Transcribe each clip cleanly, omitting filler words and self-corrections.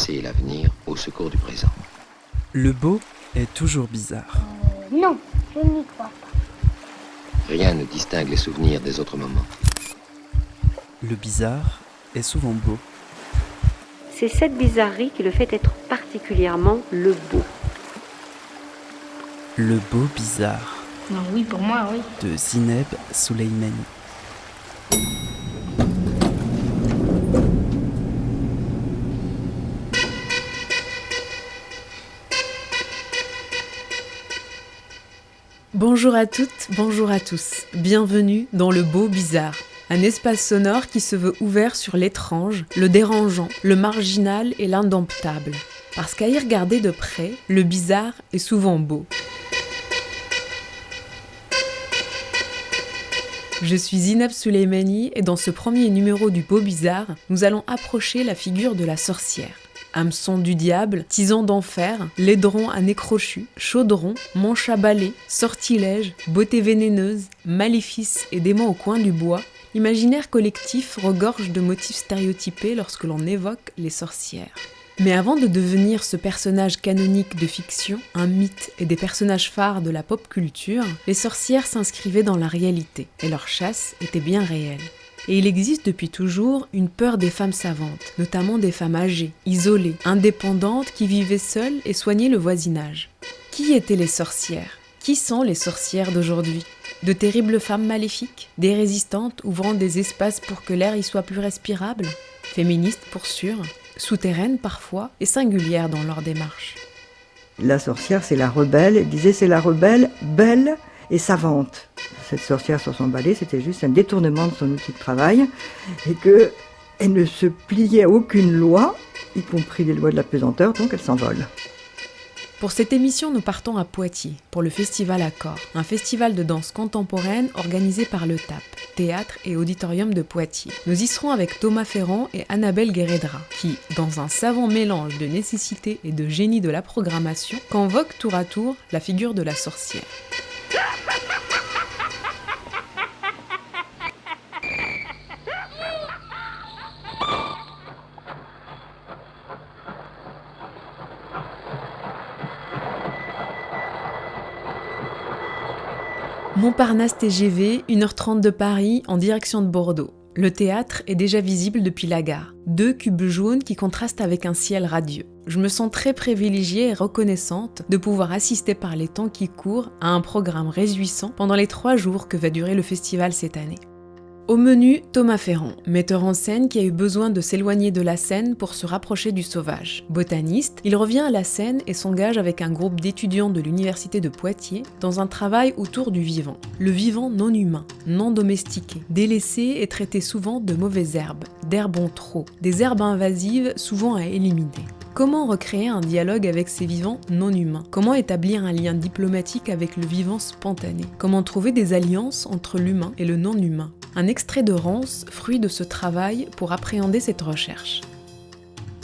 passé et l'avenir au secours du présent. Le beau est toujours bizarre. Non, je n'y crois pas. Rien ne distingue les souvenirs des autres moments. Le bizarre est souvent beau. C'est cette bizarrerie qui le fait être particulièrement le beau. Le beau bizarre. Non, oui, pour moi, oui. De Zineb Souleymani. Bonjour à toutes, bonjour à tous. Bienvenue dans Le Beau Bizarre, un espace sonore qui se veut ouvert sur l'étrange, le dérangeant, le marginal et l'indomptable. Parce qu'à y regarder de près, le bizarre est souvent beau. Je suis Zineb Souleymani et dans ce premier numéro du Beau Bizarre, nous allons approcher la figure de la sorcière. Hameçon du diable, tison d'enfer, laidron à nez crochu, chaudron, manche à balai, sortilège, beauté vénéneuse, maléfice et démon au coin du bois, l'imaginaire collectif regorge de motifs stéréotypés lorsque l'on évoque les sorcières. Mais avant de devenir ce personnage canonique de fiction, un mythe et des personnages phares de la pop culture, les sorcières s'inscrivaient dans la réalité, et leur chasse était bien réelle. Et il existe depuis toujours une peur des femmes savantes, notamment des femmes âgées, isolées, indépendantes qui vivaient seules et soignaient le voisinage. Qui étaient les sorcières ? Qui sont les sorcières d'aujourd'hui ? De terribles femmes maléfiques ? Des résistantes ouvrant des espaces pour que l'air y soit plus respirable ? Féministes pour sûr, souterraines parfois et singulières dans leur démarche. La sorcière, c'est la rebelle. Elle disait c'est la rebelle, belle et savante. Cette sorcière sur son balai, c'était juste un détournement de son outil de travail et qu'elle ne se pliait à aucune loi, y compris les lois de la pesanteur, donc elle s'envole. Pour cette émission, nous partons à Poitiers, pour le Festival Accord, un festival de danse contemporaine organisé par le TAP, Théâtre et Auditorium de Poitiers. Nous y serons avec Thomas Ferrand et Annabelle Guéredra, qui, dans un savant mélange de nécessité et de génie de la programmation, convoquent tour à tour la figure de la sorcière. Montparnasse TGV, 1h30 de Paris, en direction de Bordeaux. Le théâtre est déjà visible depuis la gare. 2 cubes jaunes qui contrastent avec un ciel radieux. Je me sens très privilégiée et reconnaissante de pouvoir assister par les temps qui courent à un programme réjouissant pendant les 3 jours que va durer le festival cette année. Au menu, Thomas Ferrand, metteur en scène qui a eu besoin de s'éloigner de la scène pour se rapprocher du sauvage. Botaniste, il revient à la scène et s'engage avec un groupe d'étudiants de l'université de Poitiers dans un travail autour du vivant. Le vivant non humain, non domestiqué, délaissé et traité souvent de mauvaises herbes, d'herbes en trop, des herbes invasives souvent à éliminer. Comment recréer un dialogue avec ces vivants non humains ? Comment établir un lien diplomatique avec le vivant spontané ? Comment trouver des alliances entre l'humain et le non humain ? Un extrait de Rance, fruit de ce travail pour appréhender cette recherche.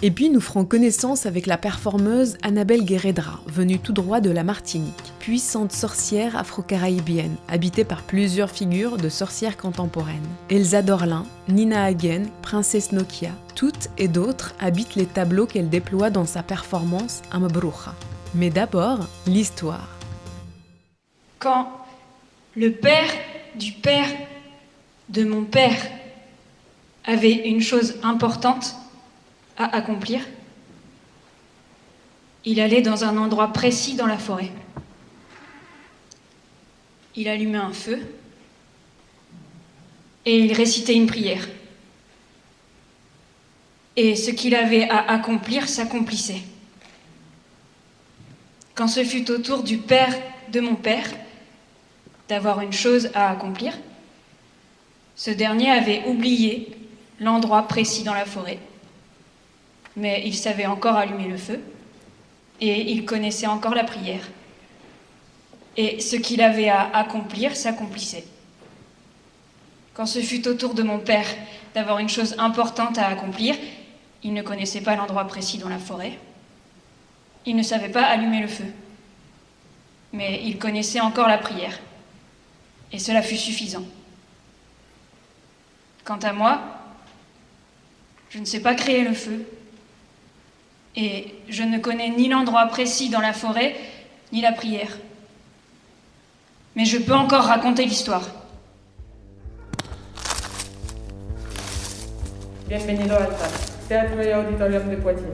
Et puis nous ferons connaissance avec la performeuse Annabelle Guéredra, venue tout droit de la Martinique, puissante sorcière afro-caribéenne, habitée par plusieurs figures de sorcières contemporaines. Elsa Dorlin, Nina Hagen, Princesse Nokia, toutes et d'autres habitent les tableaux qu'elle déploie dans sa performance à Mabroucha. Mais d'abord, l'histoire. Quand le père du père de mon père avait une chose importante à accomplir, il allait dans un endroit précis dans la forêt. Il allumait un feu et il récitait une prière. Et ce qu'il avait à accomplir s'accomplissait. Quand ce fut au tour du père de mon père d'avoir une chose à accomplir, ce dernier avait oublié l'endroit précis dans la forêt, mais il savait encore allumer le feu et il connaissait encore la prière. Et ce qu'il avait à accomplir s'accomplissait. Quand ce fut au tour de mon père d'avoir une chose importante à accomplir, il ne connaissait pas l'endroit précis dans la forêt, il ne savait pas allumer le feu, mais il connaissait encore la prière, et cela fut suffisant. Quant à moi, je ne sais pas créer le feu, Et je ne connais ni l'endroit précis dans la forêt, ni la prière. Mais je peux encore raconter l'histoire. Bienvenido al TAP, Théâtre et Auditorium de Poitiers.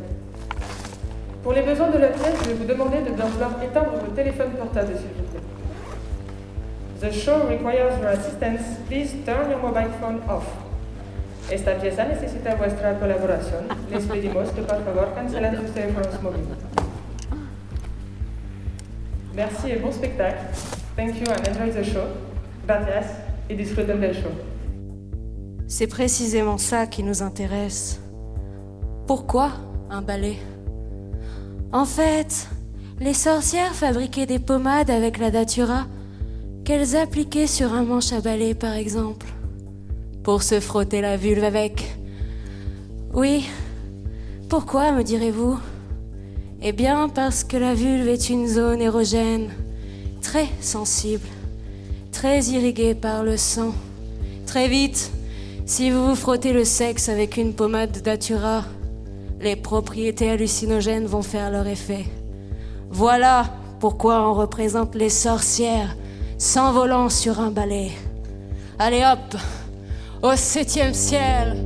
Pour les besoins de la pièce, je vais vous demander de bien vouloir éteindre vos téléphones portables, s'il vous plaît. The show requires your assistance. Please turn your mobile phone off. Esta pieza necesita vuestra colaboración. Les pedimos que por favor cancelen sus teléfonos móviles. Merci et bon spectacle. Thank you and enjoy the show. Gracias et disfruten del show. C'est précisément ça qui nous intéresse. Pourquoi un balai ? En fait, les sorcières fabriquaient des pommades avec la datura qu'elles appliquaient sur un manche à balai, par exemple, pour se frotter la vulve avec. Oui, pourquoi, me direz-vous ? Eh bien, parce que la vulve est une zone érogène, très sensible, très irriguée par le sang. Très vite, si vous vous frottez le sexe avec une pommade de datura, les propriétés hallucinogènes vont faire leur effet. Voilà pourquoi on représente les sorcières s'envolant sur un balai. Allez hop, au 7e ciel.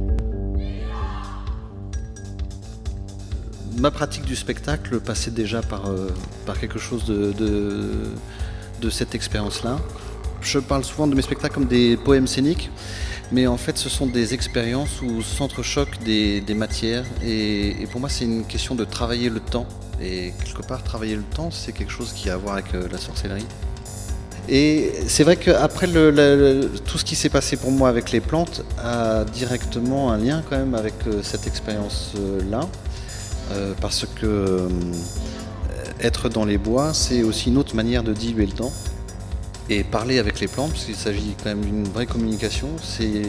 Ma pratique du spectacle passait déjà par quelque chose de cette expérience-là. Je parle souvent de mes spectacles comme des poèmes scéniques, mais en fait ce sont des expériences où s'entrechoquent des matières et pour moi c'est une question de travailler le temps. Et quelque part travailler le temps c'est quelque chose qui a à voir avec la sorcellerie. Et c'est vrai qu'après tout ce qui s'est passé pour moi avec les plantes a directement un lien quand même avec cette expérience-là. Parce que être dans les bois, c'est aussi une autre manière de diluer le temps. Et parler avec les plantes, parce qu'il s'agit quand même d'une vraie communication, c'est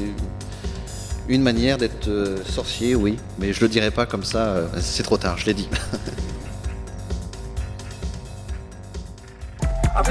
une manière d'être sorcier, oui. Mais je le dirai pas comme ça, c'est trop tard, je l'ai dit. I'm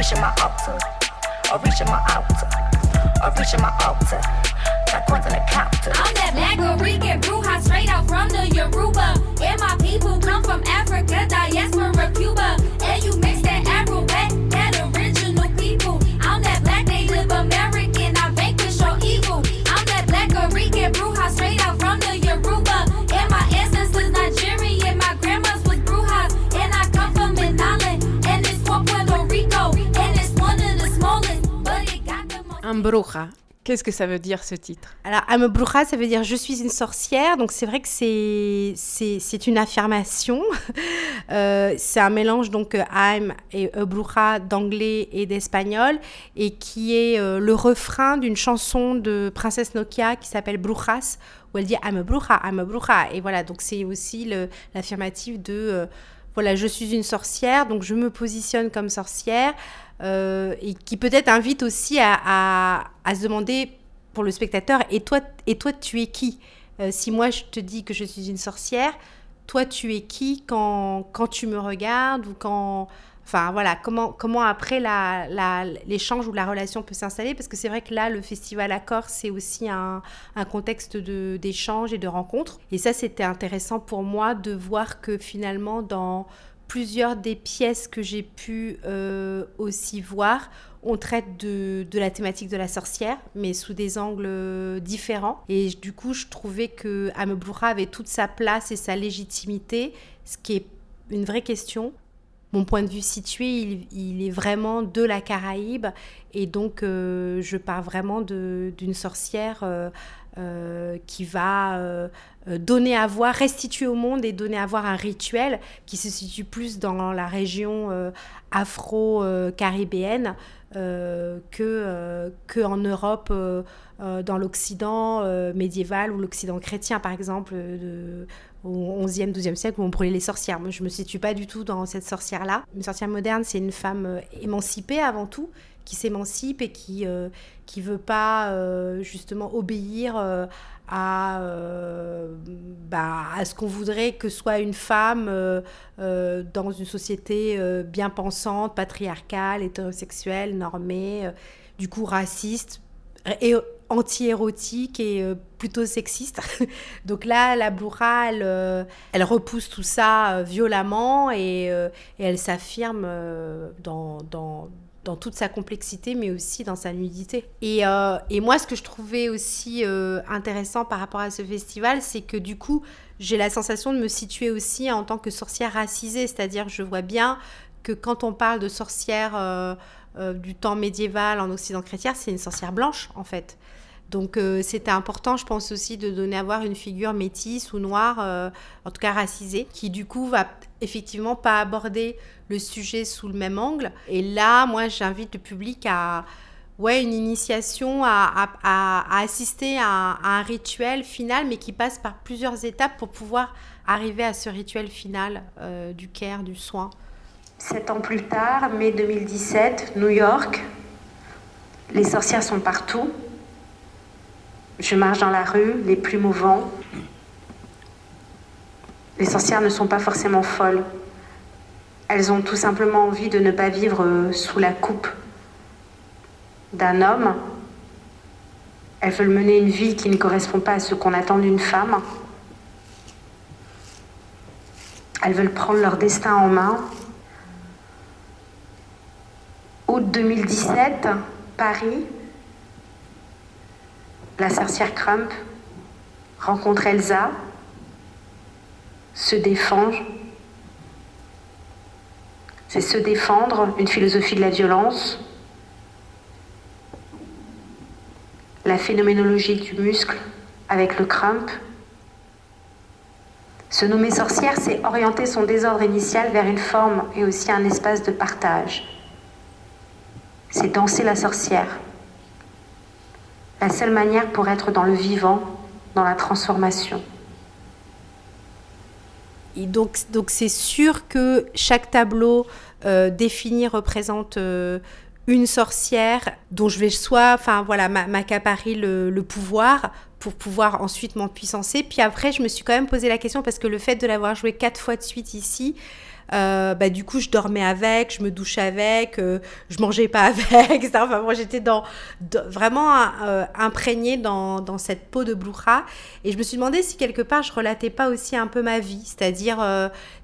that black Rican bruja straight out from the Yoruba. And my people come from Africa, diaspora, Cuba. And you mix that Afro-Wet, that original people. I'm that black Native American, I vanquish your evil. I'm that black Rican bruja straight out from the Yoruba. And my ancestors Nigerian, my grandma's was brujas. And I come from Manala, and it's Puerto Rico. And it's one of the smallest, but it got the most... Ambroja. Qu'est-ce que ça veut dire ce titre ? Alors, I'm a bruja, ça veut dire je suis une sorcière. Donc, c'est vrai que c'est une affirmation. C'est un mélange, donc, I'm et a bruja d'anglais et d'espagnol, et qui est le refrain d'une chanson de Princesse Nokia qui s'appelle Brujas, où elle dit I'm a bruja, I'm a bruja. Et voilà, donc c'est aussi l'affirmative de voilà, je suis une sorcière, donc je me positionne comme sorcière. Et qui peut-être invite aussi à se demander pour le spectateur, et toi tu es qui ? Si moi je te dis que je suis une sorcière, toi tu es qui quand tu me regardes, ou quand... Enfin voilà, comment après l'échange ou la relation peut s'installer, parce que c'est vrai que là, le festival Accord, c'est aussi un contexte d'échange et de rencontre. Et ça, c'était intéressant pour moi de voir que finalement, dans plusieurs des pièces que j'ai pu aussi voir, on traite de la thématique de la sorcière, mais sous des angles différents. Et du coup, je trouvais que I'm a bruja avait toute sa place et sa légitimité, ce qui est une vraie question. Mon point de vue situé, il est vraiment de la Caraïbe, et donc je pars vraiment d'une sorcière qui va donner à voir, restituer au monde et donner à voir un rituel qui se situe plus dans la région afro-caribéenne que en Europe, dans l'Occident médiéval ou l'Occident chrétien, par exemple, au XIe, XIIe siècle, où on brûlait les sorcières. Moi, je ne me situe pas du tout dans cette sorcière-là. Une sorcière moderne, c'est une femme émancipée avant tout, qui s'émancipe et qui veut pas justement obéir à ce qu'on voudrait que soit une femme dans une société bien pensante, patriarcale, hétérosexuelle, normée, du coup raciste, et anti-érotique et plutôt sexiste. Donc là, la Blura, elle repousse tout ça violemment et elle s'affirme dans toute sa complexité, mais aussi dans sa nudité. Et moi, ce que je trouvais aussi intéressant par rapport à ce festival, c'est que du coup, j'ai la sensation de me situer aussi en tant que sorcière racisée, c'est-à-dire je vois bien que quand on parle de sorcière du temps médiéval en Occident chrétien, c'est une sorcière blanche, en fait. Donc c'était important, je pense aussi, de donner à voir une figure métisse ou noire, en tout cas racisée, qui du coup va effectivement pas aborder le sujet sous le même angle. Et là, moi, j'invite le public à une initiation, à assister à un rituel final, mais qui passe par plusieurs étapes pour pouvoir arriver à ce rituel final du care, du soin. 7 ans plus tard, mai 2017, New York, les sorcières sont partout. Je marche dans la rue, les plumes au vent. Les sorcières ne sont pas forcément folles. Elles ont tout simplement envie de ne pas vivre sous la coupe d'un homme. Elles veulent mener une vie qui ne correspond pas à ce qu'on attend d'une femme. Elles veulent prendre leur destin en main. Août 2017, Paris. La sorcière Crump rencontre Elsa, se défend. C'est se défendre, une philosophie de la violence, la phénoménologie du muscle avec le Crump. Se nommer sorcière, c'est orienter son désordre initial vers une forme et aussi un espace de partage. C'est danser la sorcière. La seule manière pour être dans le vivant, dans la transformation. Et donc c'est sûr que chaque tableau défini représente une sorcière dont je vais m'accaparer le pouvoir pour pouvoir ensuite m'empuissancer. Puis après, je me suis quand même posé la question, parce que le fait de l'avoir joué 4 fois de suite ici, du coup je dormais avec, je me douchais avec, je mangeais pas avec, etc. Enfin moi j'étais vraiment imprégnée dans cette peau de Blura, et je me suis demandé si quelque part je relatais pas aussi un peu ma vie, c'est-à-dire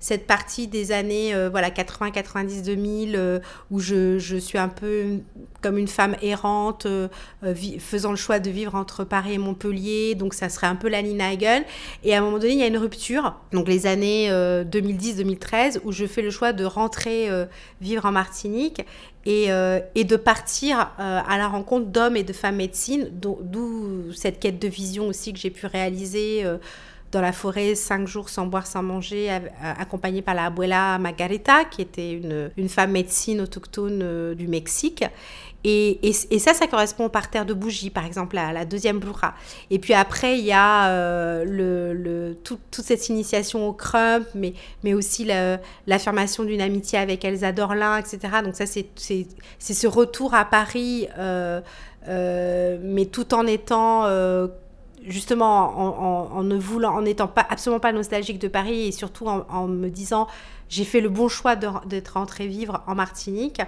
cette partie des années 80, 90, 2000 où je suis un peu comme une femme errante, faisant le choix de vivre entre Paris et Montpellier, donc ça serait un peu la Nina Hagen, et à un moment donné il y a une rupture, donc les années 2010-2013, où je fais le choix de rentrer vivre en Martinique et de partir à la rencontre d'hommes et de femmes médecines, d'où cette quête de vision aussi que j'ai pu réaliser dans la forêt 5 jours sans boire, sans manger, accompagnée par la abuela Margarita, qui était une femme médecine autochtone du Mexique. Et ça correspond au parterre de bougies, par exemple, à la deuxième Blura. Et puis après, il y a toute cette initiation au Crump, mais aussi l'affirmation d'une amitié avec Elsa Dorlin, etc. Donc ça, c'est ce retour à Paris, mais tout en étant... justement en n'étant absolument pas nostalgique de Paris, et surtout en me disant j'ai fait le bon choix d'être rentrée vivre en Martinique.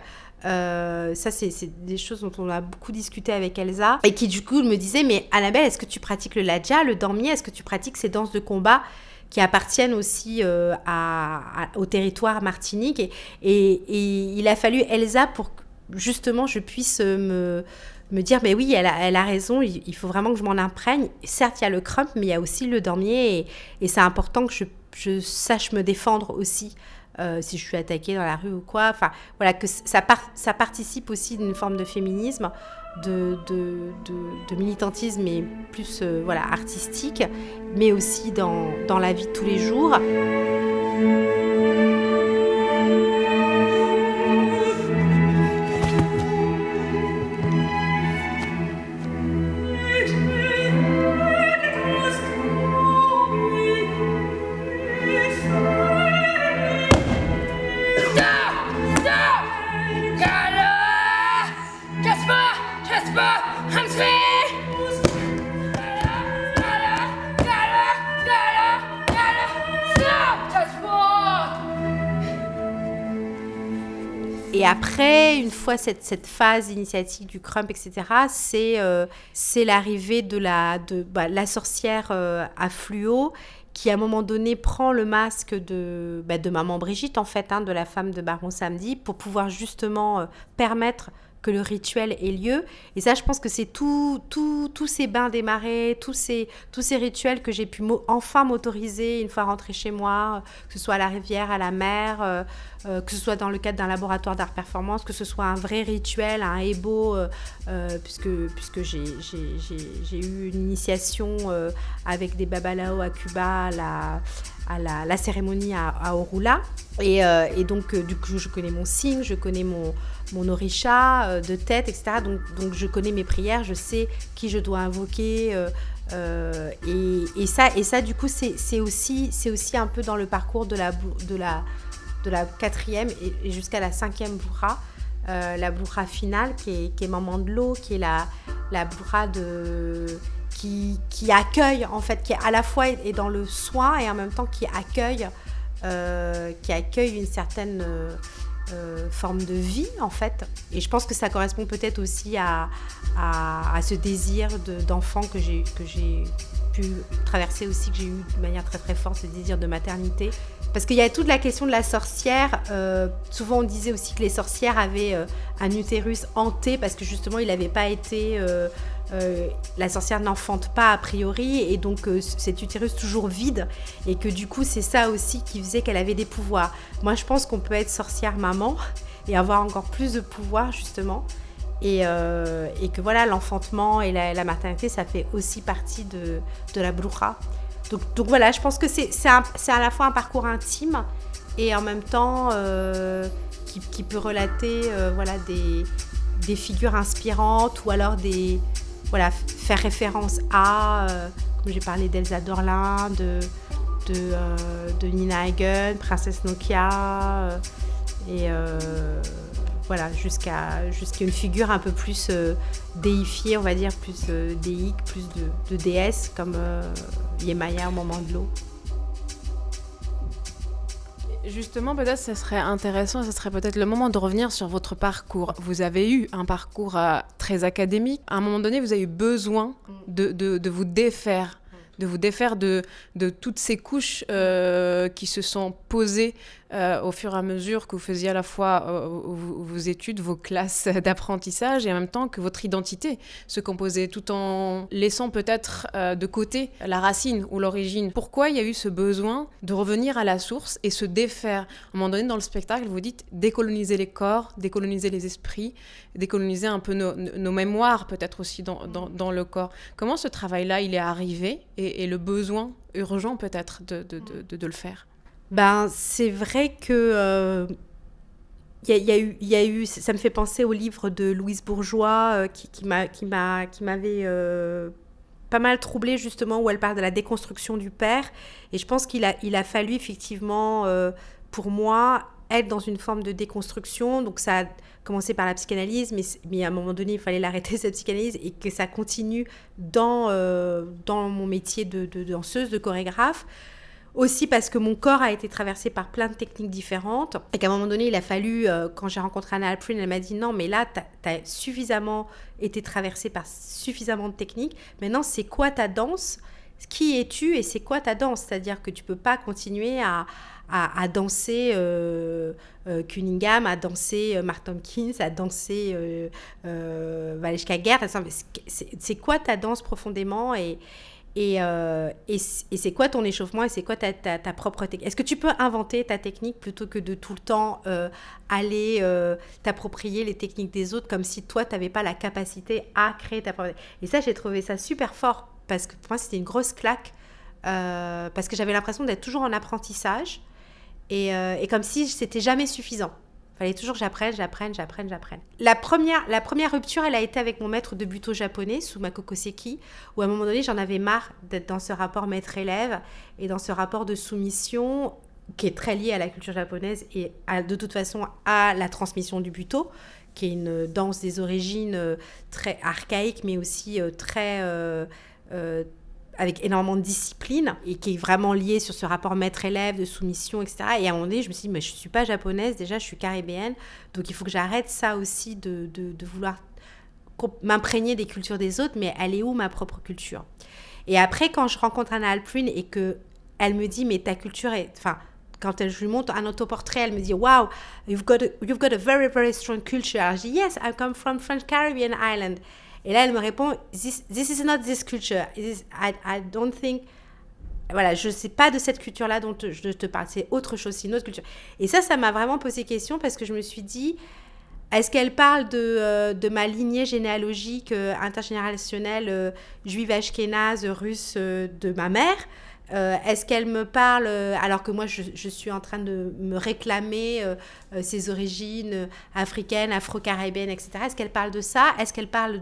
Ça c'est des choses dont on a beaucoup discuté avec Elsa, et qui du coup me disait mais Annabelle, est-ce que tu pratiques le ladja, le dormier, est-ce que tu pratiques ces danses de combat qui appartiennent aussi au territoire Martinique, et il a fallu Elsa pour que justement je puisse me dire, mais oui, elle a raison, il faut vraiment que je m'en imprègne. Certes, il y a le Crump, mais il y a aussi le dormier, et c'est important que je sache me défendre aussi, si je suis attaquée dans la rue ou quoi. Enfin, voilà, que ça participe aussi d'une forme de féminisme, de militantisme, et plus artistique, mais aussi dans la vie de tous les jours. Et après, une fois cette phase initiatique du crump, etc., c'est l'arrivée de la sorcière à fluo qui, à un moment donné, prend le masque de maman Brigitte, en fait, de la femme de Baron Samedi, pour pouvoir justement permettre que le rituel ait lieu. Et ça, je pense que c'est tous ces bains des marais, tous ces rituels que j'ai pu enfin m'autoriser une fois rentrée chez moi, que ce soit à la rivière, à la mer, que ce soit dans le cadre d'un laboratoire d'art performance, que ce soit un vrai rituel, un ebo, puisque j'ai eu une initiation avec des babalao à Cuba à la cérémonie à Orula. Et donc, du coup, je connais mon signe, je connais mon orisha de tête, etc. Donc, je connais mes prières, je sais qui je dois invoquer. Et ça, du coup, c'est aussi un peu dans le parcours de la 4e et jusqu'à la 5e bourra. La bourra finale, qui est Maman de l'eau, qui est la bourra qui accueille, en fait, qui à la fois est dans le soin et en même temps qui accueille une certaine forme de vie, en fait. Et je pense que ça correspond peut-être aussi à ce désir d'enfant que j'ai pu traverser aussi, que j'ai eu de manière très très forte, ce désir de maternité. Parce qu'il y a toute la question de la sorcière. Souvent, on disait aussi que les sorcières avaient un utérus hanté parce que justement, il n'avait pas été... la sorcière n'enfante pas a priori, et donc cet utérus toujours vide, et que du coup, c'est ça aussi qui faisait qu'elle avait des pouvoirs. Moi, je pense qu'on peut être sorcière maman et avoir encore plus de pouvoirs, justement. Et que voilà, l'enfantement et la maternité, ça fait aussi partie de la bruja. Donc voilà, je pense que c'est à la fois un parcours intime et en même temps qui peut relater des figures inspirantes, ou alors faire référence à, comme j'ai parlé d'Elsa Dorlin, de Nina Hagen, Princesse Nokia, jusqu'à une figure un peu plus déifiée, on va dire, plus déique, plus de déesse, comme Yemaya au moment de l'eau. Justement, peut-être ça serait intéressant, ça serait peut-être le moment de revenir sur votre parcours. Vous avez eu un parcours très académique. À un moment donné, vous avez eu besoin de vous défaire, de toutes ces couches qui se sont posées au fur et à mesure que vous faisiez à la fois vos études, vos classes d'apprentissage, et en même temps que votre identité se composait, tout en laissant peut-être de côté la racine ou l'origine. Pourquoi il y a eu ce besoin de revenir à la source et se défaire? À un moment donné, dans le spectacle, vous dites décoloniser les corps, décoloniser les esprits, décoloniser un peu nos mémoires, peut-être aussi dans le corps. Comment ce travail-là, il est arrivé, et le besoin urgent peut-être de le faire? C'est vrai que il y a eu, ça me fait penser au livre de Louise Bourgeois qui m'avait pas mal troublée, justement, où elle parle de la déconstruction du père. Et je pense qu'il a fallu effectivement, pour moi, être dans une forme de déconstruction. Donc ça a commencé par la psychanalyse, mais à un moment donné, il fallait l'arrêter, cette psychanalyse, et que ça continue dans mon métier de danseuse, de chorégraphe. Aussi parce que mon corps a été traversé par plein de techniques différentes, et qu'à un moment donné, il a fallu, quand j'ai rencontré Anna Alprin, elle m'a dit non, mais là, t'as suffisamment été traversé par suffisamment de techniques. Maintenant, c'est quoi ta danse? Qui es-tu et c'est quoi ta danse? C'est-à-dire que tu peux pas continuer à danser Cunningham, à danser Mark Tompkins, à danser Valeshka Gerd. C'est quoi ta danse profondément, et c'est quoi ton échauffement, et c'est quoi ta propre technique? Est-ce que tu peux inventer ta technique plutôt que de tout le temps aller t'approprier les techniques des autres, comme si toi, tu n'avais pas la capacité à créer ta propre technique? Et ça, j'ai trouvé ça super fort, parce que pour moi, c'était une grosse claque, parce que j'avais l'impression d'être toujours en apprentissage, et comme si c'était jamais suffisant. Il fallait toujours que j'apprenne. La première rupture, elle a été avec mon maître de buto japonais, Sumako Koseki, où à un moment donné, j'en avais marre d'être dans ce rapport maître-élève et dans ce rapport de soumission qui est très lié à la culture japonaise et de toute façon à la transmission du buto, qui est une danse des origines très archaïque, mais aussi très avec énormément de discipline et qui est vraiment lié sur ce rapport maître-élève, de soumission, etc. Et à un moment donné, je me suis dit, mais je ne suis pas japonaise, déjà, je suis caribéenne, donc il faut que j'arrête ça aussi de vouloir m'imprégner des cultures des autres, mais elle est où ma propre culture? Et après, quand je rencontre Anna Alpruin et qu'elle me dit, mais ta culture est... Enfin, quand je lui montre un autoportrait, elle me dit, wow, you've got a very, very strong culture. Alors, je dis, yes, I come from French Caribbean island. Et là, elle me répond, this is not this culture. I don't think... Voilà, je ne sais pas de cette culture-là dont je te parle. C'est autre chose, c'est une autre culture. Et ça m'a vraiment posé question parce que je me suis dit, est-ce qu'elle parle de ma lignée généalogique intergénérationnelle juive ashkénaze, russe de ma mère? Est-ce qu'elle me parle, alors que moi je suis en train de me réclamer ses origines africaines, afro-caribéennes, etc. Est-ce qu'elle parle de ça? Est-ce qu'elle parle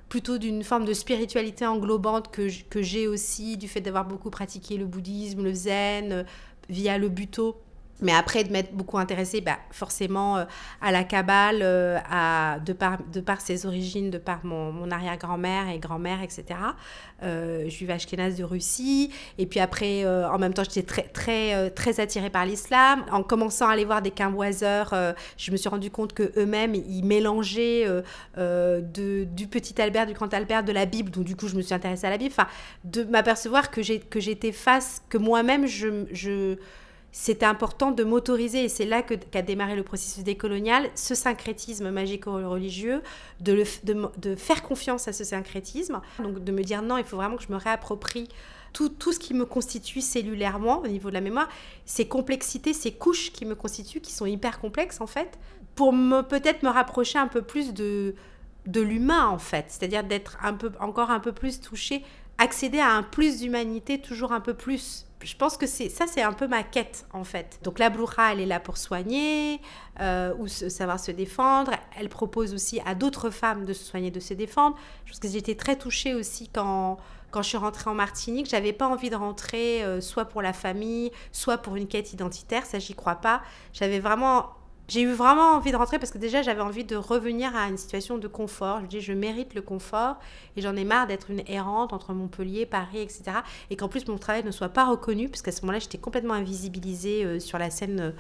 plutôt d'une forme de spiritualité englobante que j'ai aussi, du fait d'avoir beaucoup pratiqué le bouddhisme, le zen, via le Buto? Mais après, de m'être beaucoup intéressée, forcément, à la Kabbale, de par ses origines, de par mon arrière-grand-mère et grand-mère, etc. Juive ashkénaze de Russie. Et puis après, en même temps, j'étais très attirée par l'islam. En commençant à aller voir des quimboiseurs, je me suis rendu compte qu'eux-mêmes, ils mélangeaient du petit Albert, du grand Albert, de la Bible. Donc, du coup, je me suis intéressée à la Bible. Enfin, de m'apercevoir que j'étais face, que moi-même, c'était important de m'autoriser, et c'est là qu'a démarré le processus décolonial, ce syncrétisme magico-religieux, de faire confiance à ce syncrétisme, donc de me dire non, il faut vraiment que je me réapproprie tout ce qui me constitue cellulairement au niveau de la mémoire, ces complexités, ces couches qui me constituent, qui sont hyper complexes en fait, pour peut-être me rapprocher un peu plus de l'humain en fait, c'est-à-dire d'être encore un peu plus touché, accéder à un plus d'humanité, toujours un peu plus. Je pense que c'est un peu ma quête, en fait. Donc, la Bloucha, elle est là pour soigner, ou savoir se défendre. Elle propose aussi à d'autres femmes de se soigner, de se défendre. Je pense que j'ai été très touchée aussi quand je suis rentrée en Martinique. J'avais pas envie de rentrer soit pour la famille, soit pour une quête identitaire. Ça, j'y crois pas. J'ai eu vraiment envie de rentrer parce que déjà, j'avais envie de revenir à une situation de confort. Je me dis, je mérite le confort et j'en ai marre d'être une errante entre Montpellier, Paris, etc. Et qu'en plus, mon travail ne soit pas reconnu parce qu'à ce moment-là, j'étais complètement invisibilisée sur la scène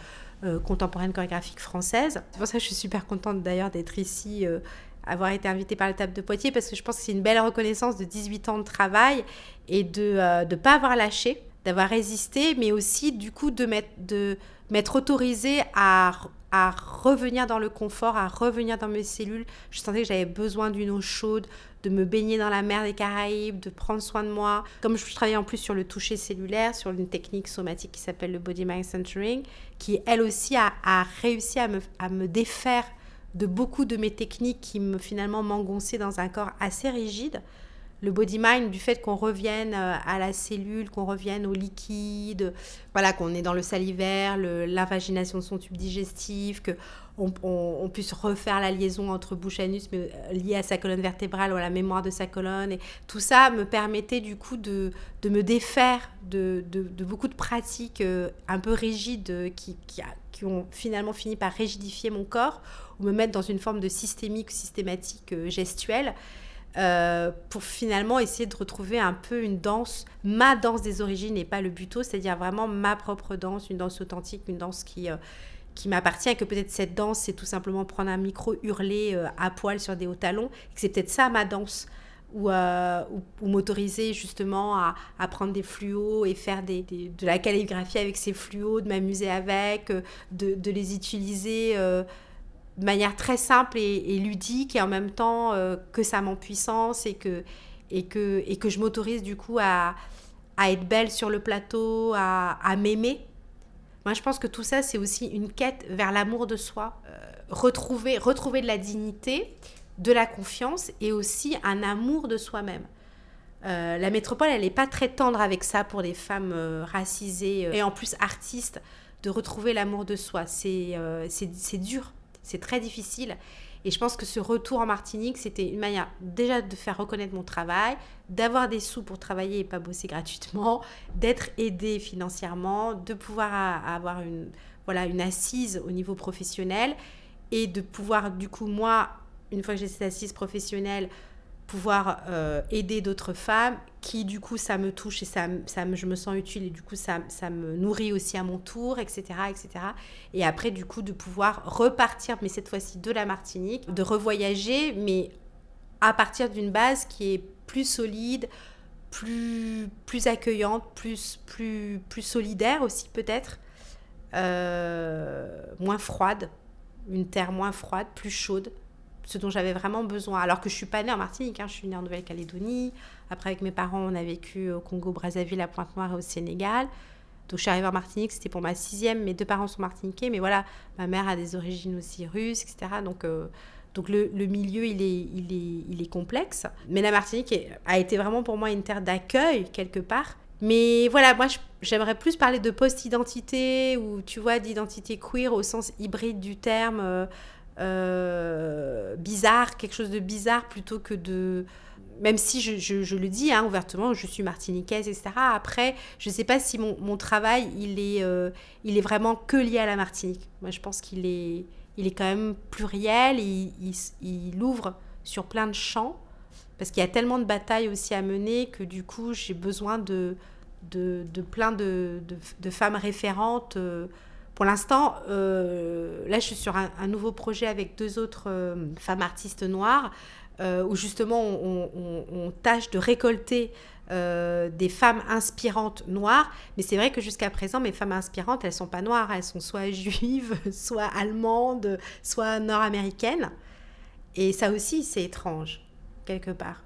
contemporaine chorégraphique française. C'est pour ça que je suis super contente d'ailleurs d'être ici, avoir été invitée par la table de Poitiers parce que je pense que c'est une belle reconnaissance de 18 ans de travail et de ne pas avoir lâché, d'avoir résisté, mais aussi du coup de m'être autorisée à revenir dans le confort, à revenir dans mes cellules. Je sentais que j'avais besoin d'une eau chaude, de me baigner dans la mer des Caraïbes, de prendre soin de moi. Comme je travaillais en plus sur le toucher cellulaire, sur une technique somatique qui s'appelle le Body Mind Centering, qui elle aussi a réussi à me défaire de beaucoup de mes techniques qui finalement m'engonçaient dans un corps assez rigide. Le body mind, du fait qu'on revienne à la cellule, qu'on revienne au liquide, voilà, qu'on est dans le salivaire, l'invagination de son tube digestif, qu'on puisse refaire la liaison entre bouche et anus, mais liée à sa colonne vertébrale ou à la mémoire de sa colonne. Et tout ça me permettait du coup de me défaire de beaucoup de pratiques un peu rigides qui ont finalement fini par rigidifier mon corps ou me mettre dans une forme de systématique gestuelle. Pour finalement essayer de retrouver un peu une danse, ma danse des origines et pas le buto, c'est-à-dire vraiment ma propre danse, une danse authentique, une danse qui m'appartient, et que peut-être cette danse, c'est tout simplement prendre un micro, hurler à poil sur des hauts talons, et que c'est peut-être ça ma danse, ou m'autoriser justement à prendre des fluos et faire de la calligraphie avec ces fluos, de m'amuser avec, de les utiliser de manière très simple et ludique, et en même temps que ça m'en puissance et que je m'autorise du coup à être belle sur le plateau, à m'aimer. Moi, je pense que tout ça, c'est aussi une quête vers l'amour de soi, retrouver de la dignité, de la confiance et aussi un amour de soi-même. La métropole, elle n'est pas très tendre avec ça pour les femmes racisées et en plus artistes, de retrouver l'amour de soi. C'est dur. C'est très difficile. Et je pense que ce retour en Martinique, c'était une manière déjà de faire reconnaître mon travail, d'avoir des sous pour travailler et pas bosser gratuitement, d'être aidée financièrement, de pouvoir avoir une assise au niveau professionnel et de pouvoir, du coup, moi, une fois que j'ai cette assise professionnelle, pouvoir aider d'autres femmes qui du coup ça me touche et je me sens utile et du coup ça me nourrit aussi à mon tour, etc., etc. Et après du coup de pouvoir repartir, mais cette fois-ci de la Martinique, de revoyager, mais à partir d'une base qui est plus solide, plus accueillante, plus solidaire aussi peut-être, moins froide, une terre moins froide, plus chaude, ce dont j'avais vraiment besoin. Alors que je ne suis pas née en Martinique, je suis née en Nouvelle-Calédonie. Après, avec mes parents, on a vécu au Congo, Brazzaville, à Pointe-Noire et au Sénégal. Donc, je suis arrivée en Martinique, c'était pour ma 6e. Mes 2 parents sont martiniquais, mais voilà, ma mère a des origines aussi russes, etc. Donc le milieu, il est complexe. Mais la Martinique a été vraiment pour moi une terre d'accueil, quelque part. Mais voilà, moi, j'aimerais plus parler de post-identité ou, tu vois, d'identité queer au sens hybride du terme, bizarre, quelque chose de bizarre plutôt que de... Même si je le dis ouvertement, je suis martiniquaise, etc. Après, je ne sais pas si mon travail, il est vraiment que lié à la Martinique. Moi, je pense qu'il est quand même pluriel, il ouvre sur plein de champs, parce qu'il y a tellement de batailles aussi à mener que du coup, j'ai besoin de plein de femmes référentes. Pour l'instant, là, je suis sur un nouveau projet avec 2 autres femmes artistes noires, où justement, on tâche de récolter des femmes inspirantes noires. Mais c'est vrai que jusqu'à présent, mes femmes inspirantes, elles ne sont pas noires. Elles sont soit juives, soit allemandes, soit nord-américaines. Et ça aussi, c'est étrange, quelque part.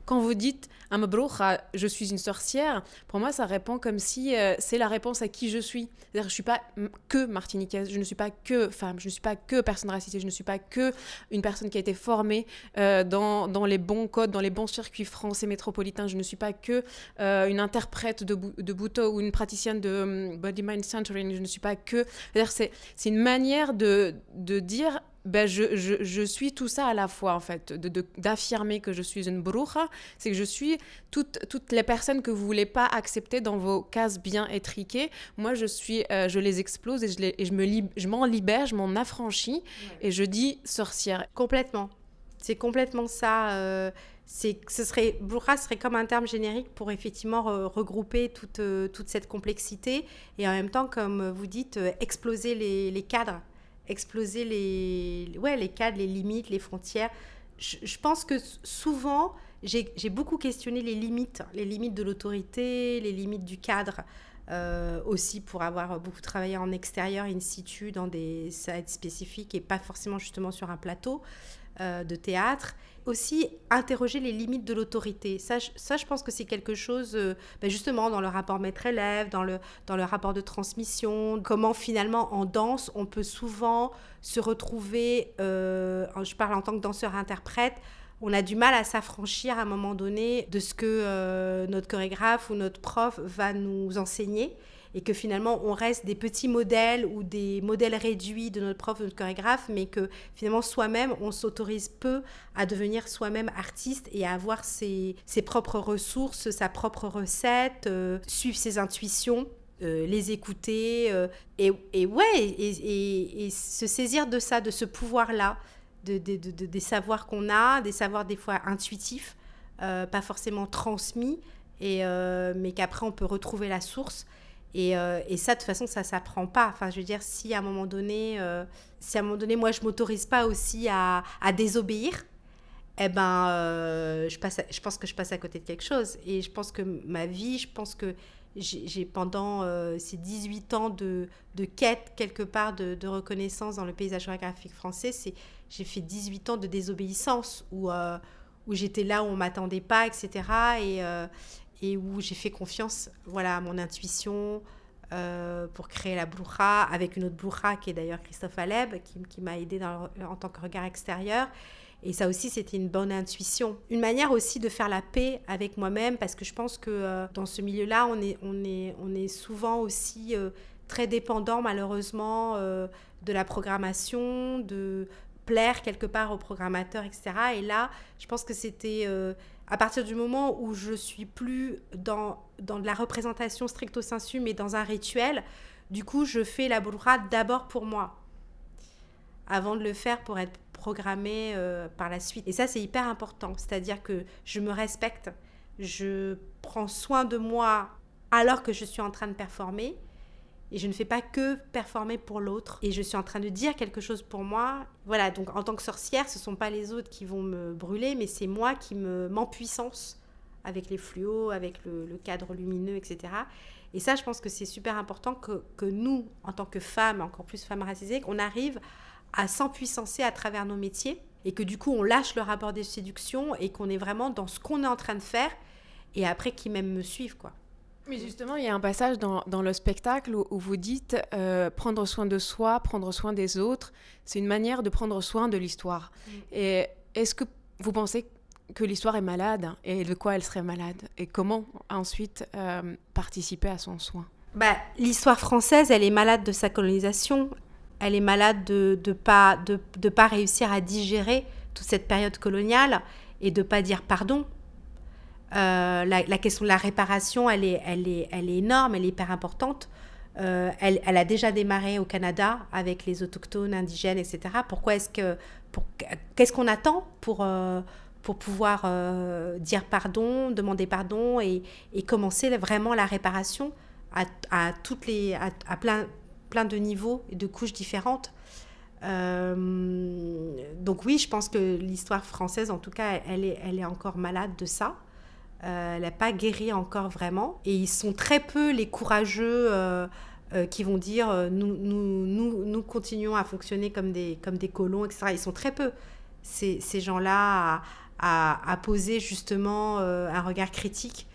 Quand vous dites « Amabroucha, je suis une sorcière », pour moi, ça répond comme si c'est la réponse à qui je suis. C'est-à-dire que je ne suis pas que martiniquaise, je ne suis pas que femme, je ne suis pas que personne racisée, je ne suis pas que une personne qui a été formée dans les bons codes, dans les bons circuits français métropolitains. Je ne suis pas que une interprète de Butoh ou une praticienne de Body-Mind Centering. Je ne suis pas que... C'est-à-dire c'est une manière de dire... je suis tout ça à la fois, en fait, d'affirmer que je suis une bruja, c'est que je suis toutes les personnes que vous voulez pas accepter dans vos cases bien étriquées. Moi, je les explose et je m'en libère, je m'en affranchis, et je dis sorcière. Complètement. C'est complètement ça. Bruja serait comme un terme générique pour effectivement regrouper toute cette complexité et en même temps, comme vous dites, exploser les cadres. Exploser les cadres, les limites, les frontières. Je pense que souvent, j'ai beaucoup questionné les limites de l'autorité, les limites du cadre, aussi pour avoir beaucoup travaillé en extérieur, in situ, dans des sites spécifiques et pas forcément justement sur un plateau de théâtre. Aussi interroger les limites de l'autorité. Ça, je pense que c'est quelque chose, justement, dans le rapport maître-élève, dans le rapport de transmission, comment finalement en danse, on peut souvent se retrouver, je parle en tant que danseur-interprète, on a du mal à s'affranchir à un moment donné de ce que notre chorégraphe ou notre prof va nous enseigner. Et que finalement, on reste des petits modèles ou des modèles réduits de notre prof ou notre chorégraphe, mais que finalement, soi-même, on s'autorise peu à devenir soi-même artiste et à avoir ses propres ressources, sa propre recette, suivre ses intuitions, les écouter, et se saisir de ça, de ce pouvoir-là, des savoirs qu'on a, des savoirs des fois intuitifs, pas forcément transmis, mais qu'après, on peut retrouver la source. Et ça, de toute façon, ça ne s'apprend pas. Enfin, je veux dire, si à un moment donné, moi, je ne m'autorise pas aussi à désobéir, je pense que je passe à côté de quelque chose. Et je pense que ma vie, j'ai pendant ces 18 ans de quête, quelque part, de reconnaissance dans le paysage chorégraphique français, j'ai fait 18 ans de désobéissance où j'étais là où on ne m'attendait pas, etc. Et où j'ai fait confiance à mon intuition pour créer la bruja, avec une autre bruja qui est d'ailleurs Christophe Aleb, qui m'a aidée en tant que regard extérieur. Et ça aussi, c'était une bonne intuition. Une manière aussi de faire la paix avec moi-même, parce que je pense que dans ce milieu-là, on est souvent aussi très dépendant, malheureusement, de la programmation, de plaire quelque part aux programmateurs, etc. Et là, je pense que c'était... à partir du moment où je suis plus dans de la représentation stricto sensu, mais dans un rituel, du coup, je fais la bruja d'abord pour moi, avant de le faire programmer par la suite. Et ça, c'est hyper important. C'est-à-dire que je me respecte, je prends soin de moi alors que je suis en train de performer. Et je ne fais pas que performer pour l'autre. Et je suis en train de dire quelque chose pour moi. Voilà, donc en tant que sorcière, ce ne sont pas les autres qui vont me brûler, mais c'est moi qui m'empuissance avec les fluos, avec le cadre lumineux, etc. Et ça, je pense que c'est super important que nous, en tant que femmes, encore plus femmes racisées, qu'on arrive à s'empuissancer à travers nos métiers et que du coup, on lâche le rapport de séduction et qu'on est vraiment dans ce qu'on est en train de faire et après qu'ils même me suivent, quoi. Mais justement, il y a un passage dans le spectacle où vous dites prendre soin de soi, prendre soin des autres, c'est une manière de prendre soin de l'histoire. Et est-ce que vous pensez que l'histoire est malade et de quoi elle serait malade et comment ensuite participer à son soin? L'histoire française, elle est malade de sa colonisation, elle est malade de pas réussir à digérer toute cette période coloniale et de pas dire pardon. La question de la réparation, elle est énorme, elle est hyper importante. Elle a déjà démarré au Canada avec les autochtones, indigènes, etc. Qu'est-ce qu'on attend pour pouvoir dire pardon, demander pardon et commencer vraiment la réparation à plein de niveaux et de couches différentes. Donc oui, je pense que l'histoire française, en tout cas, elle est encore malade de ça. Elle n'a pas guéri encore vraiment. Et ils sont très peu les courageux qui vont dire nous continuons à fonctionner comme des colons, etc. Ils sont très peu, ces gens-là, à poser justement un regard critique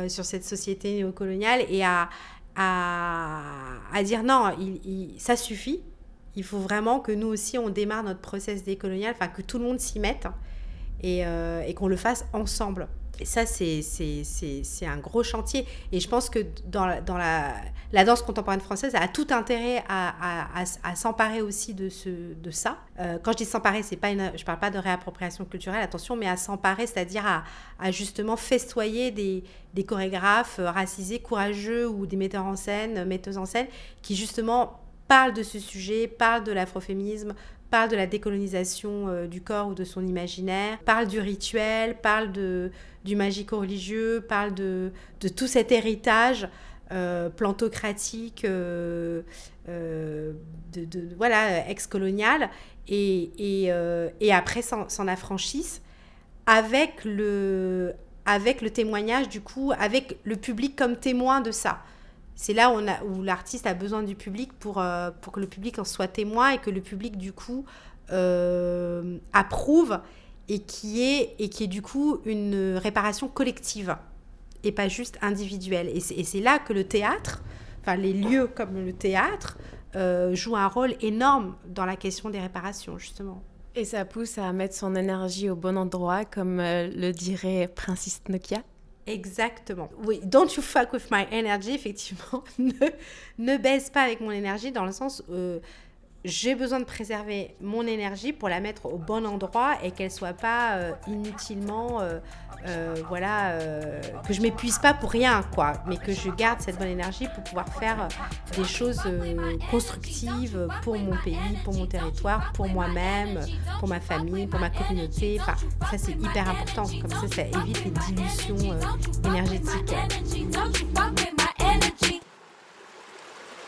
sur cette société néocoloniale et à dire non, ça suffit. Il faut vraiment que nous aussi, on démarre notre process décolonial, enfin que tout le monde s'y mette et qu'on le fasse ensemble. Et ça, c'est un gros chantier. Et je pense que dans la danse contemporaine française, elle a tout intérêt à s'emparer aussi de ça. Quand je dis s'emparer, je ne parle pas de réappropriation culturelle, attention, mais à s'emparer, c'est-à-dire à justement festoyer des chorégraphes racisés, courageux ou des metteurs en scène, metteuses en scène, qui justement parlent de ce sujet, parlent de l'afroféminisme, parle de la décolonisation du corps ou de son imaginaire, parle du rituel, parle du magico-religieux, parle de tout cet héritage plantocratique, voilà, ex-colonial, et après s'en affranchissent avec le témoignage, du coup, avec le public comme témoin de ça. C'est là où l'artiste a besoin du public pour que le public en soit témoin et que le public, du coup, approuve et qui est du coup une réparation collective et pas juste individuelle. Et c'est là que le théâtre, enfin les lieux comme le théâtre, jouent un rôle énorme dans la question des réparations, justement. Et ça pousse à mettre son énergie au bon endroit, comme le dirait Princess Nokia. Exactement. Oui, don't you fuck with my energy, effectivement. ne baisse pas avec mon énergie, dans le sens j'ai besoin de préserver mon énergie pour la mettre au bon endroit et qu'elle soit pas inutilement, que je m'épuise pas pour rien, quoi, mais que je garde cette bonne énergie pour pouvoir faire des choses constructives pour mon pays, pour mon territoire, pour moi-même, pour ma famille, pour ma communauté. Enfin, ça c'est hyper important, comme ça évite les dilutions énergétiques.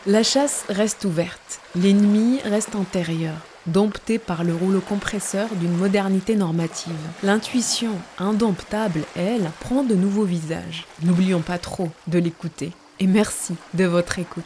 La chasse reste ouverte, l'ennemi reste antérieur, dompté par le rouleau compresseur d'une modernité normative. L'intuition, indomptable, elle, prend de nouveaux visages. N'oublions pas trop de l'écouter. Et merci de votre écoute.